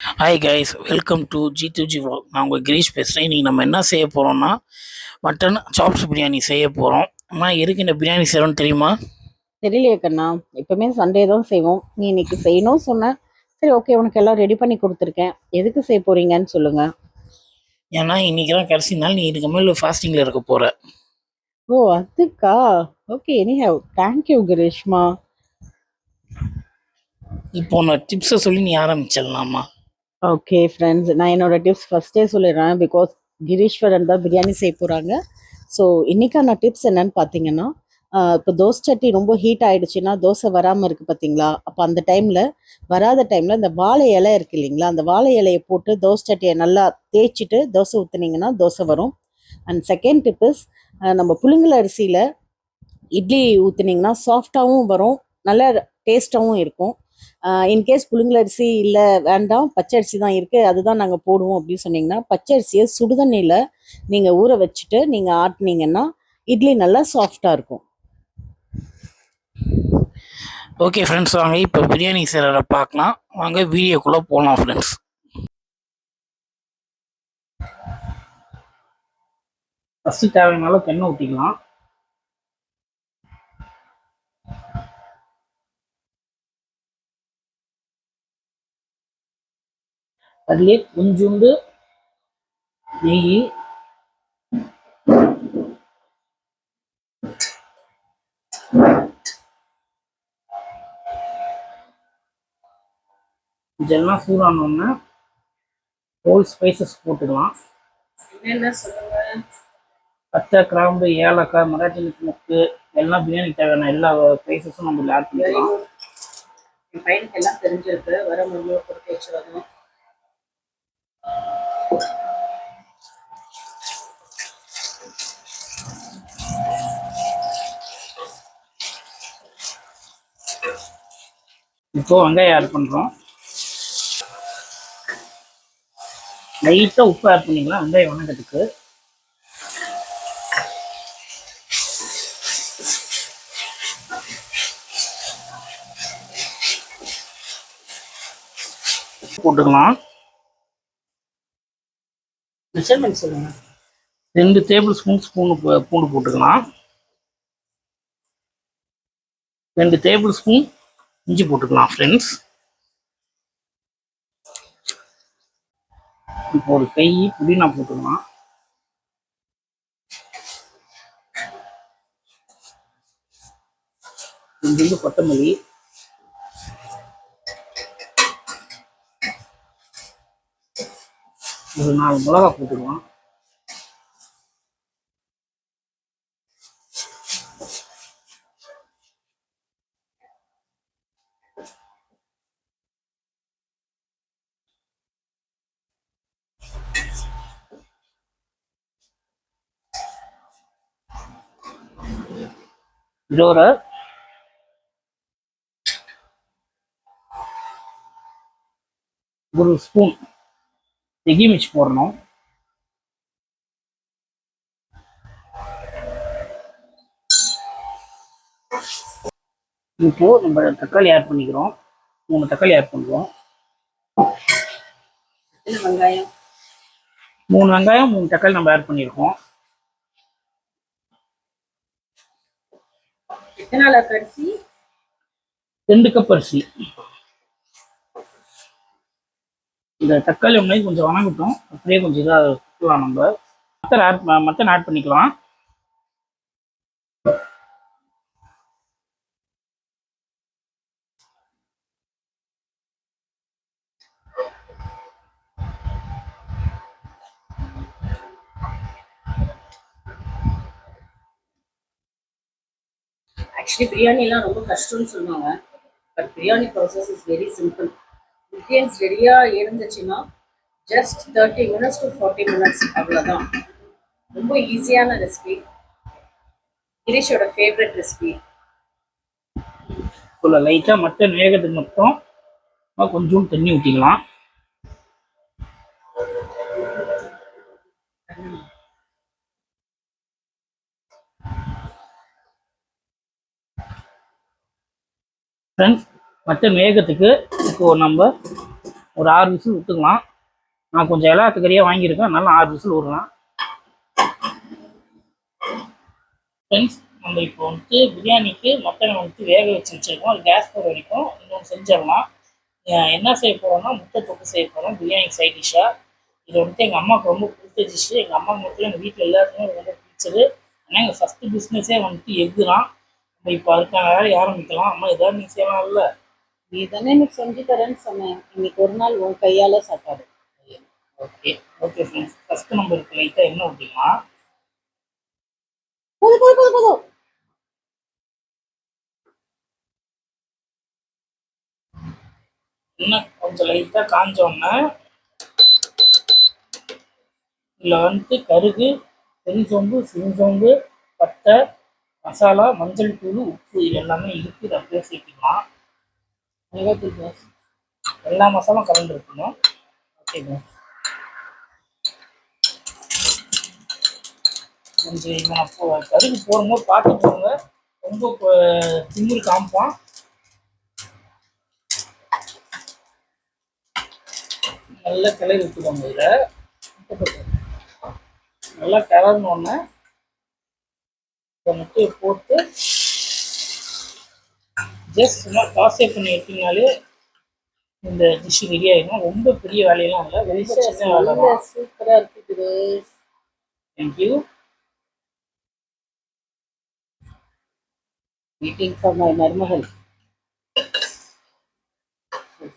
Hi guys, welcome to G2G vlog. நான் உங்கள் கிரீஷ் பேசுகிறேன். இன்றைக்கி நம்ம என்ன செய்ய போகிறோம்னா மட்டன் சாப்ஸ் பிரியாணி செய்ய போகிறோம். ஆனால் எதுக்கு இந்த பிரியாணி செய்கிறோன்னு தெரியுமா? தெரியலையே கண்ணா, எப்பவுமே சண்டே தான் செய்வோம். நீ இன்னைக்கு செய்யணும் சொன்ன. சரி, ஓகே, உனக்கு எல்லாம் ரெடி பண்ணி கொடுத்துருக்கேன். எதுக்கு செய்ய போறீங்கன்னு சொல்லுங்க. ஏன்னா இன்றைக்கி தான் கடைசி நாள், நீ இதுக்கு மேலே ஃபாஸ்டிங்கில் இருக்க போகிற. ஓ, அதுக்கா? Okay, any have, thank you Greeshma. இப்போ நான் டிப்ஸை சொல்லி நீ ஆரம்பிச்சிடலாமா? ஓகே ஃப்ரெண்ட்ஸ், நான் என்னோட டிப்ஸ் ஃபர்ஸ்டே சொல்லிடுறேன். பிகாஸ் கிரீஸ்வரன் தான் பிரியாணி செய்ய போகிறாங்க. ஸோ இன்னைக்கான டிப்ஸ் என்னன்னு பார்த்தீங்கன்னா, இப்போ தோசை சட்டி ரொம்ப ஹீட் ஆயிடுச்சுன்னா தோசை வராமல் இருக்குது பார்த்தீங்களா? அப்போ அந்த டைமில், வராத டைமில் இந்த வாழை இலை இருக்கு இல்லைங்களா, அந்த வாழை இலையை போட்டு தோசை சட்டியை நல்லா தேய்ச்சிட்டு தோசை ஊற்றுனீங்கன்னா தோசை வரும். அண்ட் செகண்ட் டிப் இஸ், நம்ம புழுங்கல் அரிசியில் இட்லி ஊற்றுனீங்கன்னா சாஃப்டாகவும் வரும், நல்ல டேஸ்ட்டாகவும் இருக்கும். இன்கேஸ் புழுங்கல் அரிசி இல்லை, வேண்டாம், பச்சை அரிசி தான் இருக்குது, அதுதான் நாங்கள் போடுவோம் அப்படின்னு சொன்னீங்கன்னா, பச்சை அரிசியை சுடுதண்ணியில் நீங்கள் ஊற வச்சுட்டு நீங்கள் ஆட்டினீங்கன்னா இட்லி நல்லா சாஃப்டாக இருக்கும். ஓகே ஃப்ரெண்ட்ஸ், வாங்க இப்போ பிரியாணி செய்கிறத பார்க்கலாம். வாங்க வீடியோக்குள்ளே போகலாம் ஃப்ரெண்ட்ஸ். ஃபஸ்ட்டு தேவையான அளவுக்கு எண்ணெய் ஊற்றிக்கலாம். அதுலேயே கொஞ்சோண்டு நெய், இதெல்லாம் சூடானோன்னா ஹோல் ஸ்பைசஸ் போட்டுக்கலாம். என்னென்ன சொல்லுங்க? பட்டை, கிராம்பு, ஏலக்காய், மராட்டி முக்கு, எல்லாம் பிரியாணி தேவையான எல்லா ஸ்பைசஸும் நம்ம ஆட் பண்ணிக்கலாம். என் பையனுக்கு எல்லாம் தெரிஞ்சிருக்கு, வர முடியும் கொடுத்து வச்சுருவோம். இப்போ வெங்காயம் ஆட் பண்ணுறோம். லைட்டாக உப்பு ஆட் பண்ணிக்கலாம் வெங்காயம் வணக்கத்துக்கு. போட்டுக்கலாம். மெஷர்மெண்ட் சொல்லுங்க. 2 டேபிள் ஸ்பூன் பூண்டு போட்டுக்கலாம். 2 டேபிள் ஸ்பூன் இஞ்சி போட்டுக்கலாம் ஃப்ரெண்ட்ஸ். இப்போ ஒரு கை புதினா போட்டுக்கலாம். கொஞ்சோண்டு கொத்தமல்லி, ஒரு 4 மிளகா போட்டுக்கலாம். இதோட ஒரு ஸ்பூன் நெகி மிக்ஸ் போடணும். இப்போ நம்ம தக்காளி ஆட் பண்ணிக்கிறோம். 3 தக்காளி ஆட் பண்ணுறோம். வெங்காயம் 3 வெங்காயம் 3 தக்காளி நம்ம ஆட் பண்ணியிருக்கோம். எத்தனை அளவு அரிசி? 2 கப் அரிசி. இந்த தக்காளி ஒன்று கொஞ்சம் வணங்கட்டும், அப்படியே கொஞ்சம் இதாக கொடுக்கலாம். நம்ம மட்டன் ஆட் பண்ணிக்கலாம். ஆக்சுவலி பிரியாணிலாம் ரொம்ப கஷ்டம்னு சொல்லுவாங்க. But biryani process is very simple. Ingredients ரெடியாக இருந்துச்சுன்னா ஜஸ்ட் 30 மினிட்ஸ் டு 40 மினிட்ஸ், அவ்வளோதான். ரொம்ப ஈஸியான ரெசிபி, கிரீஷோட ஃபேவரட் ரெசிபி. இவ்வளோ லைட்டாக மட்டன் வேகத்துக்கு மட்டும் கொஞ்சம் தண்ணி ஊற்றிக்கலாம். ஃப்ரெண்ட்ஸ், மட்டன் வேகத்துக்கு இப்போ நம்ம ஒரு 6 விசில் விட்டுக்கலாம். நான் கொஞ்சம் இலாத்துக்கறியாக வாங்கியிருக்கேன், அதனால 6 விசில் விடலாம். ஃப்ரெண்ட்ஸ், நம்ம இப்போ வந்துட்டு பிரியாணிக்கு மட்டனை வந்துட்டு வேக வச்சு வச்சுருக்கோம். அது கேஸ் போகிற வரைக்கும் இன்னொன்று செஞ்சிடலாம். என்ன செய்ய போகிறோம்னா முட்டை தொக்கு செய்ய போகிறோம் பிரியாணி சைட் டிஷ்ஷாக. இது வந்துட்டு எங்கள் அம்மாவுக்கு ரொம்ப பிடிச்ச டிஷ்ஷு. எங்கள் அம்மா மட்டும் எங்கள் வீட்டில் எல்லாருக்குமே ரொம்ப பிடிச்சது. ஆனால் எங்கள் ஃபஸ்ட்டு பிஸ்னஸே வந்துட்டு எக்கு தான். நம்ம இப்போ அதுக்கான வேலையை ஆரம்பிக்கலாம். அம்மா ஏதாவது நீங்கள் செய்யலாம்ல? நீ தானே எனக்கு செஞ்சு தரேன்னு சொன்னேன். இன்னைக்கு ஒரு நாள் உன் கையால் சாப்பாடு. ஓகே ஓகே ஃப்ரெண்ட்ஸ், ஃபஸ்ட்டு நம்ம இதுக்கு லைட்டாக என்ன ஊற்றிக்கலாம். போதும் போதும் போதும் போதும். இன்னும் கொஞ்சம் லைட்டாக காஞ்சோடனே இதில் வந்துட்டு கருகு, பெருஞ்சோம்பு, சிறுசோம்பு, பட்டை, மசாலா, மஞ்சள் தூள், உப்பு இது எல்லாமே இருக்குது. இதை அப்படியே சேர்த்துக்கலாம். மிளகாத்தூள் பாஸ். எல்லா மசாலும் கலந்து இருக்கணும். ஓகேங்க. கொஞ்சம் நான் கருகு போடும்போது பார்த்து போங்க, ரொம்ப திமிரு காமிப்பான். நல்லா கிளறி விட்டுக்கோங்க. இதில் நல்லா கிளறினோடனே முட்டையை போட்டு ஜஸ்ட் சும்மா டாஸே பண்ணி எடுத்தீங்கனாலே இந்த டிஷ் ரெடி ஆகிடும். ரொம்ப பெரிய வேலையெல்லாம் இல்லை, ரொம்ப சின்ன வேலை தான். சூப்பராக இருக்குது. தேங்க்யூ. வெயிட்டிங் ஃபார் மை மருமகள்.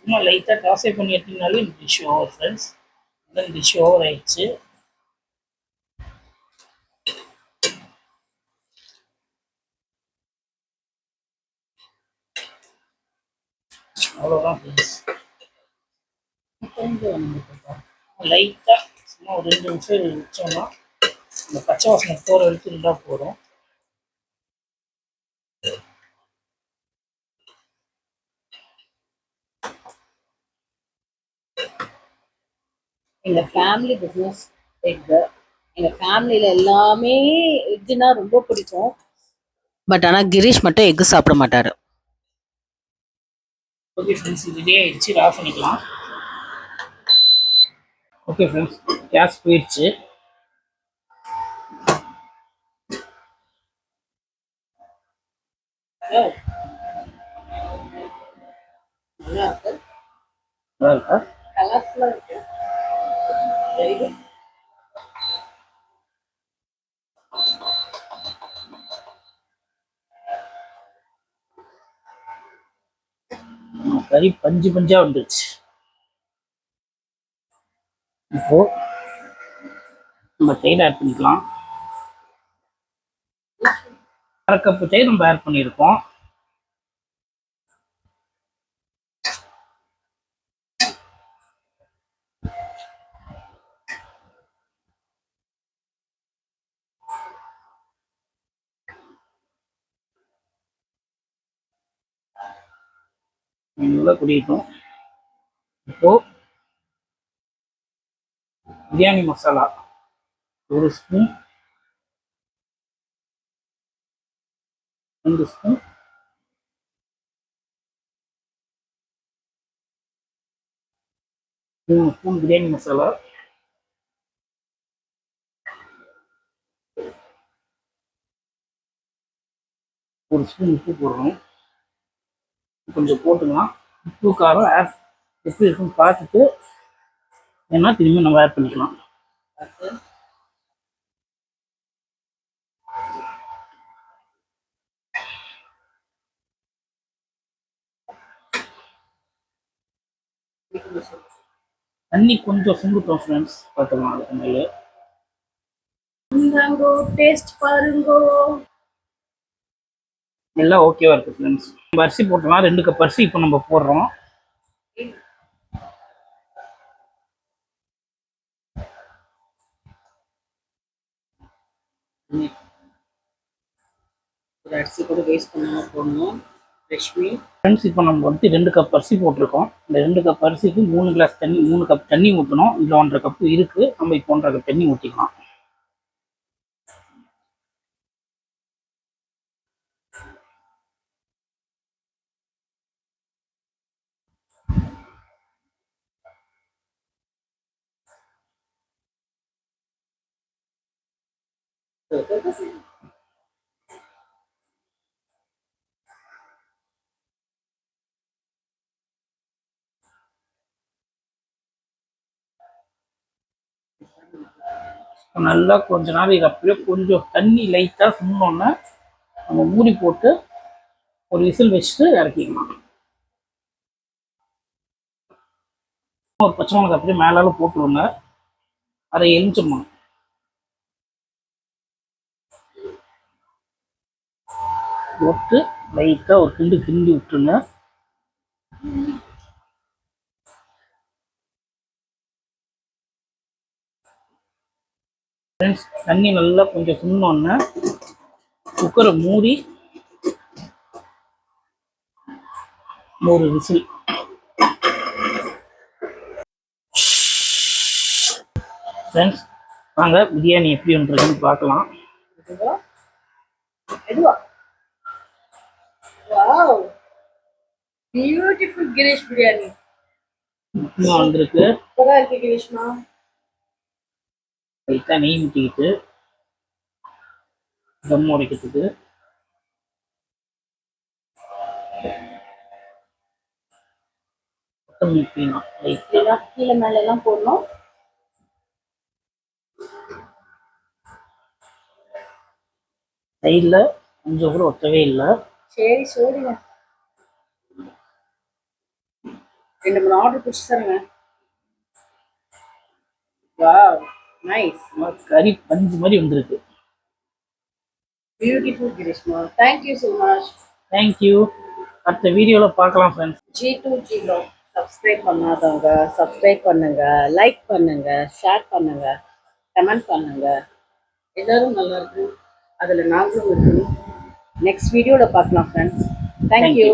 சும்மா லைட்டாக டாஸே பண்ணி எடுத்தீங்கனாலே இந்த டிஷ் ஓவர் ஃப்ரெண்ட்ஸ். இந்த டிஷ் ஓவர் ஆயிடுச்சு. அவ்வளோதான் ஃப்ரெண்ட்ஸ். லைட்டாக சும்மா ஒரு 2 நிமிஷம் வச்சோம்னா இந்த பச்சை வாசனை போகிற வரைக்கும் இருந்தால் போதும். எங்கள் ஃபேமிலி பிஸ்னஸ் எக்கு. எங்கள் ஃபேமிலியில் எல்லாமே எக்குனா ரொம்ப பிடிக்கும். பட் ஆனால் கிரீஷ் மட்டும் எக்கு சாப்பிட மாட்டார். ஓகே ஃப்ரெண்ட்ஸ், இது ரெடி ஆகிடுச்சு. ஆஃப் பண்ணிக்கலாம். ஓகே ஃப்ரெண்ட்ஸ், கேஸ் போயிடுச்சு. நல்லா இருக்கு. நல்லா இருக்கா? கலர்ஃபுல்லாக இருக்கு. Very good. கறி பஞ்சு பஞ்சாக வந்துடுச்சு. இப்போ நம்ம தயிர் ஆட் பண்ணிக்கலாம். 1/2 கப்பு தயிர் நம்ம ஆட் பண்ணியிருக்கோம். நல்லா குடிக்கட்டும். இப்போ biryani masala 1 spoon, 2 spoon, 3 spoon biryani masala, 1 spoon உப்பு போடுறோம். கொஞ்சம் போட்டுக்கலாம். உப்பு காரம் எப்படி இருக்குன்னு பார்த்துட்டு ஏன்னா திரும்பி நம்ம ஆட் பண்ணிக்கலாம். தண்ணி கொஞ்சம் சுண்டுட்டோம் ஃப்ரெண்ட்ஸ், பார்த்துக்கலாம். அதுக்கு மேலே டேஸ்ட் பாருங்கோ. எல்லாம் ஓகேவா இருக்குது ஃப்ரெண்ட்ஸ். நம்ம அரிசி போட்டோம்னா 2 கப் அரிசி இப்போ நம்ம போடுறோம். ஒரு அரிசி கூட வேஸ்ட் பண்ணாமல் போடணும். ஃப்ரெண்ட்ஸ், இப்போ நம்ம வந்து 2 கப் அரிசி போட்டிருக்கோம். இந்த 2 கப் அரிசிக்கு 3 கிளாஸ் தண்ணி, 3 கப் தண்ணி ஊற்றணும். இதில் 1.5 கப்பு இருக்குது. நம்ம இப்போ 1.5 கப் தண்ணி ஊற்றிக்கலாம். நல்லா கொஞ்ச நாள் இது அப்படியே கொஞ்சம் தண்ணி லைட்டாக சுண்ணோன்னே நம்ம மூடி போட்டு ஒரு விசில் வச்சுட்டு இறக்கிக்கலாம். ஒரு பச்சை மிளகாய் அப்படியே மேலால போட்டுருங்க. அதை எரிஞ்சிடணும். போட்டு லைட்டாக ஒரு கிண்டு கிண்டி விட்டுருங்க. ஃப்ரெண்ட்ஸ், தண்ணி நல்லா கொஞ்சம் சுண்ணோன்னே குக்கரை மூடி ஒரு விசில். ஃப்ரெண்ட்ஸ், வாங்க பிரியாணி எப்படி பண்ணுறதுன்னு பார்க்கலாம். பியூட்டிஃபுல் கிரீஷ் பிரியாணி வந்திருக்கு. சூப்பரா இருக்கு கிரீஷ்மா. லைட்டாக நெய் ஊற்றிக்கிட்டு தம் உடைக்கிறதுக்கு கீழே மேல எல்லாம் போடணும். சைடில் கொஞ்சம் கூட ஒட்டவே இல்லை. சரி சரிங்க, 2-3 ஆர்டர் பிடிச்சி தருங்க. Wow, nice. கறி பஞ்சு மாதிரி வந்திருக்கு. Beautiful Greeshma, thank you so much. Thank you. அடுத்த வீடியோவில் பார்க்கலாம் ஃப்ரெண்ட்ஸ். G2G vlog சப்ஸ்கிரைப் பண்ணாதவங்க சப்ஸ்கிரைப் பண்ணுங்க, லைக் பண்ணுங்க, ஷேர் பண்ணுங்க, கமெண்ட் பண்ணுங்க. எல்லாரும் நல்லா இருக்கு, அதில் நாங்களும் இருக்கணும். நெக்ஸ்ட் வீடியோவில் பார்க்கலாம் ஃப்ரெண்ட்ஸ். தேங்க்யூ.